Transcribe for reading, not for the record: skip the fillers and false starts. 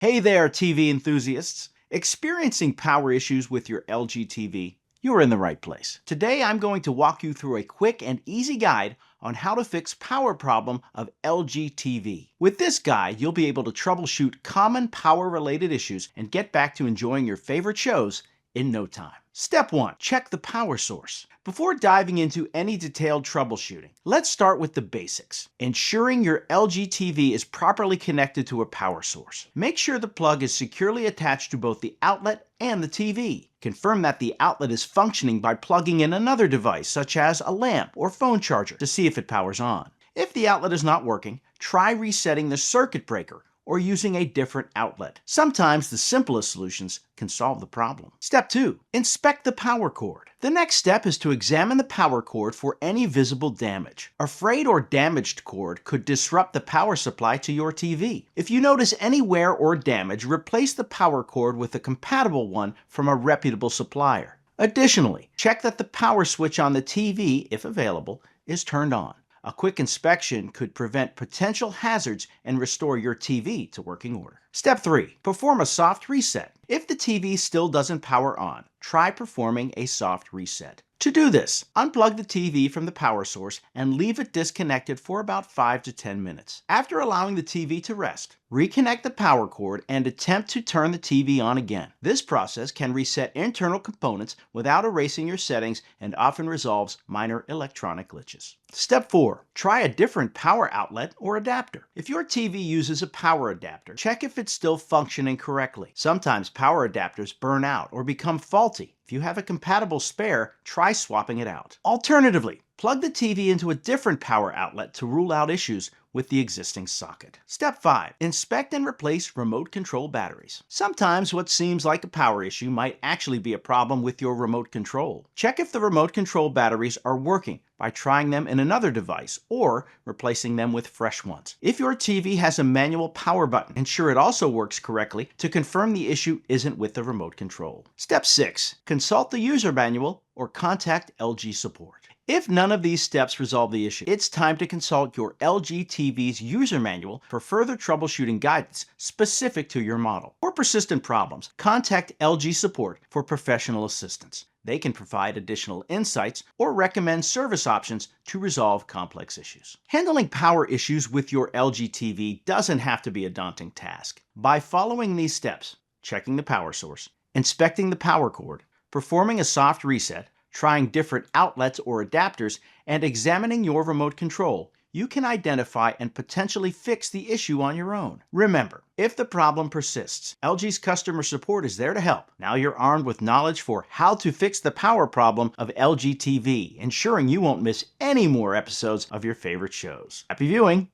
Hey there, TV enthusiasts! Experiencing power issues with your LG TV? You're in the right place. Today I'm going to walk you through a quick and easy guide on how to fix power problem of LG TV. With this guide, you'll be able to troubleshoot common power-related issues and get back to enjoying your favorite shows in no time. Step 1. Check the power source. Before diving into any detailed troubleshooting, let's start with the basics. Ensuring your LG TV is properly connected to a power source. Make sure the plug is securely attached to both the outlet and the TV. Confirm that the outlet is functioning by plugging in another device, such as a lamp or phone charger, to see if it powers on. If the outlet is not working, try resetting the circuit breaker or using a different outlet. Sometimes the simplest solutions can solve the problem. Step 2. Inspect the power cord. The next step is to examine the power cord for any visible damage. A frayed or damaged cord could disrupt the power supply to your TV. If you notice any wear or damage, replace the power cord with a compatible one from a reputable supplier. Additionally, check that the power switch on the TV, if available, is turned on. A quick inspection could prevent potential hazards and restore your TV to working order. Step 3. Perform a soft reset. If the TV still doesn't power on, try performing a soft reset. To do this, unplug the TV from the power source and leave it disconnected for about 5 to 10 minutes. After allowing the TV to rest, reconnect the power cord and attempt to turn the TV on again. This process can reset internal components without erasing your settings and often resolves minor electronic glitches. Step 4. Try a different power outlet or adapter. If your TV uses a power adapter, check if it's still functioning correctly. Sometimes power adapters burn out or become faulty. If you have a compatible spare, try swapping it out. Alternatively, plug the TV into a different power outlet to rule out issues with the existing socket. Step 5. Inspect and replace remote control batteries. Sometimes what seems like a power issue might actually be a problem with your remote control. Check if the remote control batteries are working by trying them in another device or replacing them with fresh ones. If your TV has a manual power button, ensure it also works correctly to confirm the issue isn't with the remote control. Step 6. Consult the user manual or contact LG support. If none of these steps resolve the issue, it's time to consult your LG TV's user manual for further troubleshooting guidance specific to your model. For persistent problems, contact LG support for professional assistance. They can provide additional insights or recommend service options to resolve complex issues. Handling power issues with your LG TV doesn't have to be a daunting task. By following these steps, checking the power source, inspecting the power cord, performing a soft reset, trying different outlets or adapters, and examining your remote control, you can identify and potentially fix the issue on your own. Remember, if the problem persists, LG's customer support is there to help. Now you're armed with knowledge for how to fix the power problem of LG TV, ensuring you won't miss any more episodes of your favorite shows. Happy viewing!